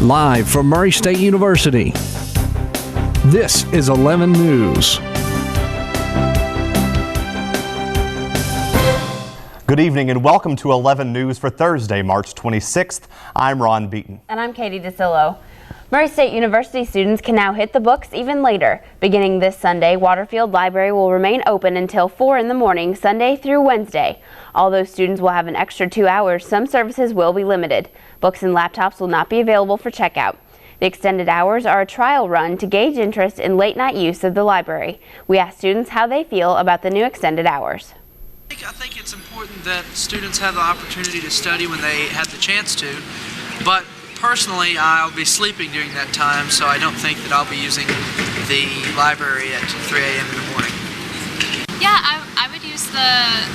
Live from Murray State University, this is 11 News. Good evening and welcome to 11 News for Thursday, March 26th. I'm Ron Beaton. And I'm Katie DeSillo. Murray State University students can now hit the books even later. Beginning this Sunday, Waterfield Library will remain open until 4 in the morning, Sunday through Wednesday. Although students will have an extra 2 hours, some services will be limited. Books and laptops will not be available for checkout. The extended hours are a trial run to gauge interest in late-night use of the library. We asked students how they feel about the new extended hours. I think it's important that students have the opportunity to study when they have the chance to, but personally I'll be sleeping during that time, so I don't think that I'll be using the library at 3 a.m. in the morning. Yeah, I would use the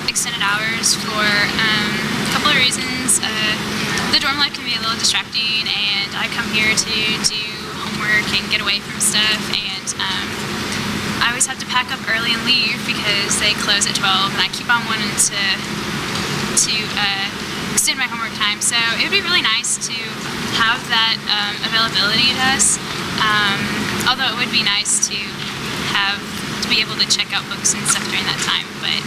extended hours for a couple of reasons. The dorm life can be a little distracting, and I come here to do homework and get away from stuff, and I always have to pack up early and leave because they close at 12, and I keep on wanting to extend my homework time. So it would be really nice to have that availability to us. Although it would be nice to be able to check out books and stuff during that time. But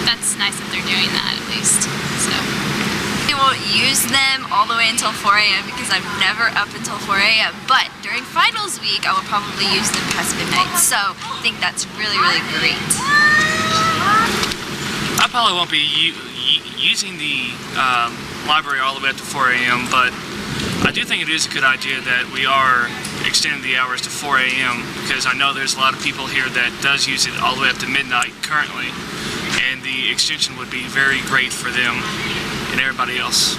that's nice that they're doing that at least. So. I won't use them all the way until 4 a.m. because I'm never up until 4 a.m. But during finals week, I will probably use them past midnight. So I think that's really, really great. I probably won't be using the library all the way up to 4 a.m. But I do think it is a good idea that we are extending the hours to 4 a.m. because I know there's a lot of people here that does use it all the way up to midnight currently, and the extension would be very great for them and everybody else.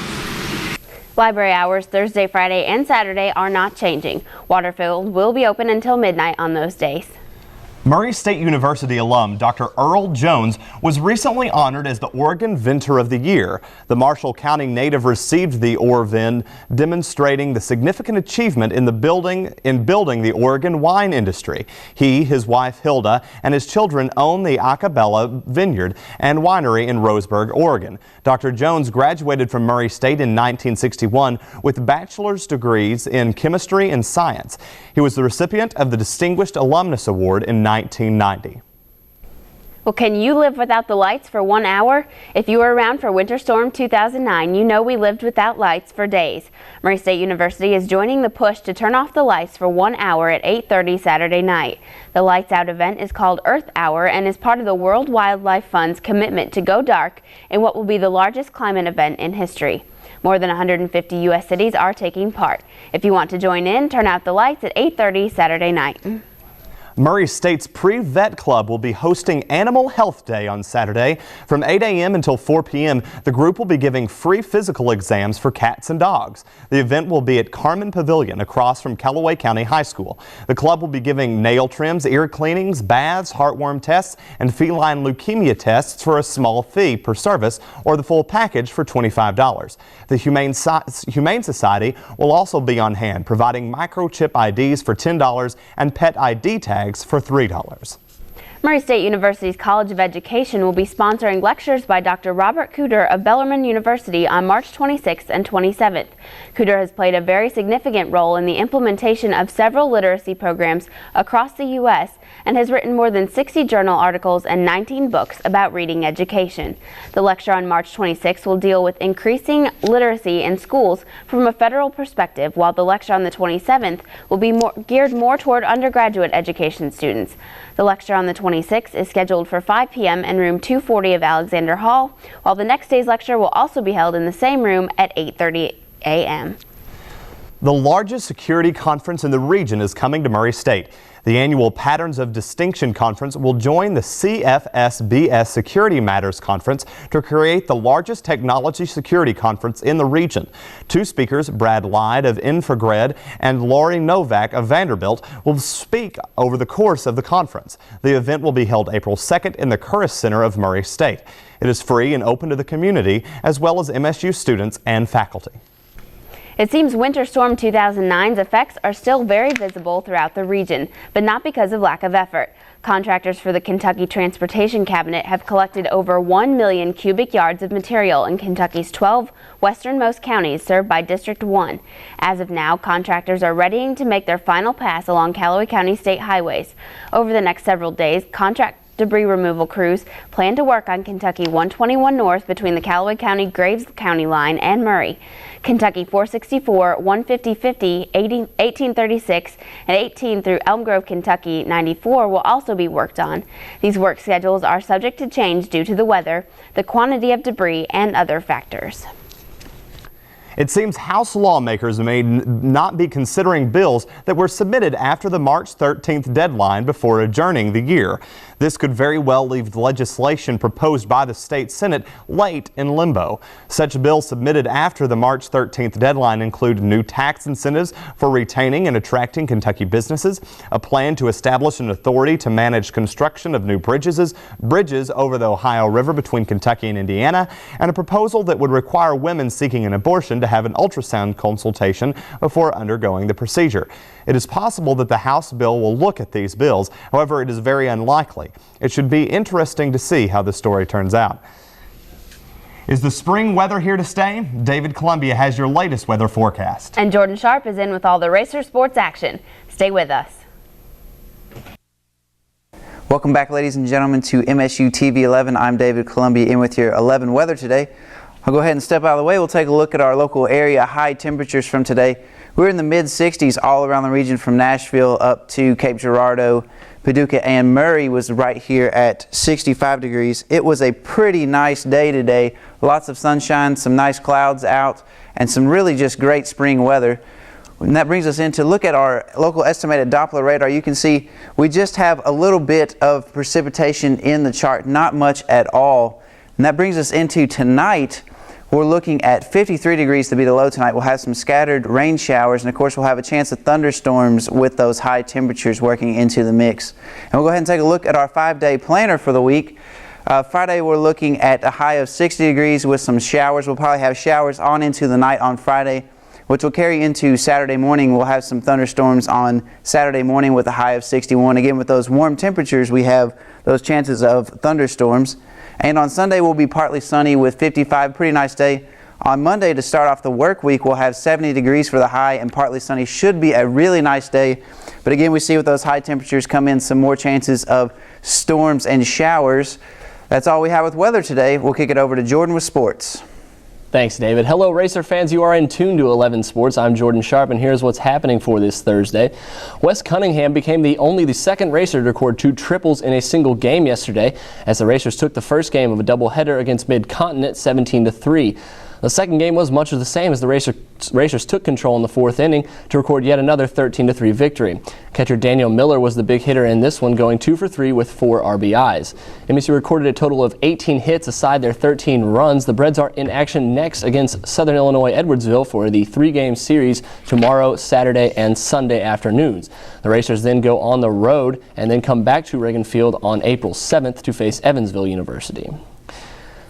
Library hours Thursday, Friday, and Saturday are not changing. Waterfield will be open until midnight on those days. Murray State University alum Dr. Earl Jones was recently honored as the Oregon Vintner of the Year. The Marshall County native received the ORVIN, demonstrating the significant achievement in building the Oregon wine industry. He, his wife Hilda, and his children own the Acapella Vineyard and Winery in Roseburg, Oregon. Dr. Jones graduated from Murray State in 1961 with bachelor's degrees in chemistry and science. He was the recipient of the Distinguished Alumnus Award in 1990. Well, can you live without the lights for 1 hour? If you were around for Winter Storm 2009, you know we lived without lights for days. Murray State University is joining the push to turn off the lights for 1 hour at 8:30 Saturday night. The Lights Out event is called Earth Hour and is part of the World Wildlife Fund's commitment to go dark in what will be the largest climate event in history. More than 150 U.S. cities are taking part. If you want to join in, turn out the lights at 8:30 Saturday night. Murray State's Pre-Vet Club will be hosting Animal Health Day on Saturday. From 8 a.m. until 4 p.m., the group will be giving free physical exams for cats and dogs. The event will be at Carmen Pavilion across from Callaway County High School. The club will be giving nail trims, ear cleanings, baths, heartworm tests, and feline leukemia tests for a small fee per service, or the full package for $25. The Humane Society will also be on hand, providing microchip IDs for $10 and pet ID tags for $3. Murray State University's College of Education will be sponsoring lectures by Dr. Robert Cooter of Bellarmine University on March 26th and 27th. Cooter has played a very significant role in the implementation of several literacy programs across the U.S. and has written more than 60 journal articles and 19 books about reading education. The lecture on March 26th will deal with increasing literacy in schools from a federal perspective, while the lecture on the 27th will be geared more toward undergraduate education students. The lecture on the 26th is scheduled for 5 p.m. in room 240 of Alexander Hall, while the next day's lecture will also be held in the same room at 8:30 a.m. The largest security conference in the region is coming to Murray State. The annual Patterns of Distinction Conference will join the CFSBS Security Matters Conference to create the largest technology security conference in the region. Two speakers, Brad Lyde of Infragred and Lori Novak of Vanderbilt, will speak over the course of the conference. The event will be held April 2nd in the Curris Center of Murray State. It is free and open to the community, as well as MSU students and faculty. It seems Winter Storm 2009's effects are still very visible throughout the region, but not because of lack of effort. Contractors for the Kentucky Transportation Cabinet have collected over 1 million cubic yards of material in Kentucky's 12 westernmost counties served by District 1. As of now, contractors are readying to make their final pass along Callaway County state highways. Over the next several days, contract debris removal crews plan to work on Kentucky 121 North between the Callaway County-Graves County line and Murray. Kentucky 464, 150-50, 1836, and 18 through Elm Grove, Kentucky 94 will also be worked on. These work schedules are subject to change due to the weather, the quantity of debris, and other factors. It seems House lawmakers may not be considering bills that were submitted after the March 13th deadline before adjourning the year. This could very well leave the legislation proposed by the state Senate late in limbo. Such bills submitted after the March 13th deadline include new tax incentives for retaining and attracting Kentucky businesses, a plan to establish an authority to manage construction of new bridges over the Ohio River between Kentucky and Indiana, and a proposal that would require women seeking an abortion to have an ultrasound consultation before undergoing the procedure. It is possible that the House bill will look at these bills. However, it is very unlikely. It should be interesting to see how the story turns out. Is the spring weather here to stay? David Columbia has your latest weather forecast. And Jordan Sharp is in with all the racer sports action. Stay with us. Welcome back, ladies and gentlemen, to MSU TV 11. I'm David Columbia in with your 11 weather today. I'll go ahead and step out of the way. We'll take a look at our local area high temperatures from today. We're in the mid-60s all around the region from Nashville up to Cape Girardeau, Paducah, and Murray was right here at 65 degrees. It was a pretty nice day today. Lots of sunshine, some nice clouds out, and some really just great spring weather. And that brings us in to look at our local estimated Doppler radar. You can see we just have a little bit of precipitation in the chart, not much at all. And that brings us into tonight. We're looking at 53 degrees to be the low tonight. We'll have some scattered rain showers, and of course we'll have a chance of thunderstorms with those high temperatures working into the mix. And we'll go ahead and take a look at our 5-day planner for the week. Friday we're looking at a high of 60 degrees with some showers. We'll probably have showers on into the night on Friday, which will carry into Saturday morning. We'll have some thunderstorms on Saturday morning with a high of 61. Again, with those warm temperatures, we have those chances of thunderstorms. And on Sunday, we'll be partly sunny with 55, pretty nice day. On Monday, to start off the work week, we'll have 70 degrees for the high and partly sunny. Should be a really nice day. But again, we see with those high temperatures come in some more chances of storms and showers. That's all we have with weather today. We'll kick it over to Jordan with sports. Thanks, David. Hello, racer fans. You are in tune to 11 Sports. I'm Jordan Sharp, and here's what's happening for this Thursday. Wes Cunningham became only the second racer to record 2 triples in a single game yesterday, as the racers took the first game of a doubleheader against Mid-Continent 17-3. The second game was much of the same as the racers took control in the 4th inning to record yet another 13-3 victory. Catcher Daniel Miller was the big hitter in this one, going 2 for 3 with 4 RBIs. MSU recorded a total of 18 hits aside their 13 runs. The Breds are in action next against Southern Illinois Edwardsville for the 3-game series tomorrow, Saturday, and Sunday afternoons. The racers then go on the road and then come back to Reagan Field on April 7th to face Evansville University.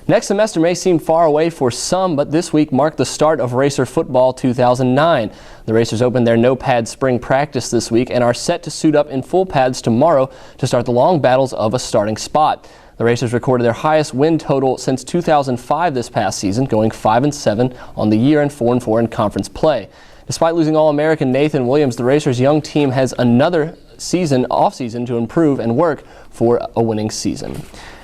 Next semester may seem far away for some, but this week marked the start of Racer Football 2009. The Racers opened their no-pad spring practice this week and are set to suit up in full pads tomorrow to start the long battles of a starting spot. The Racers recorded their highest win total since 2005 this past season, going 5-7 on the year and 4-4 in conference play. Despite losing All-American Nathan Williams, the Racers' young team has another off-season to improve and work for a winning season.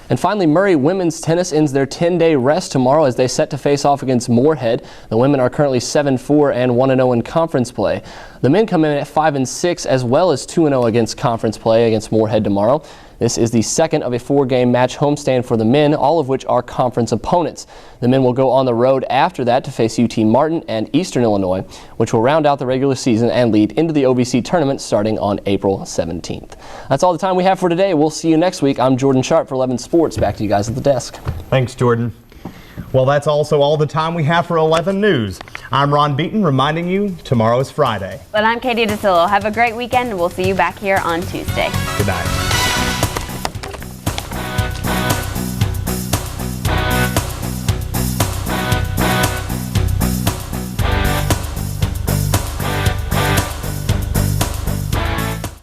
And finally, Murray women's tennis ends their 10-day rest tomorrow as they set to face off against Moorhead. The women are currently 7-4 and 1-0 in conference play. The men come in at 5-6 as well as 2-0 against conference play against Moorhead tomorrow. This is the second of a 4-game match homestand for the men, all of which are conference opponents. The men will go on the road after that to face UT Martin and Eastern Illinois, which will round out the regular season and lead into the OVC tournament starting on April 17th. That's all the time we have for today. We'll see you next week. I'm Jordan Sharp for 11 Sports. Back to you guys at the desk. Thanks, Jordan. Well, that's also all the time we have for 11 News. I'm Ron Beaton reminding you tomorrow is Friday. But I'm Katie DeSillo. Have a great weekend, and we'll see you back here on Tuesday. Good night.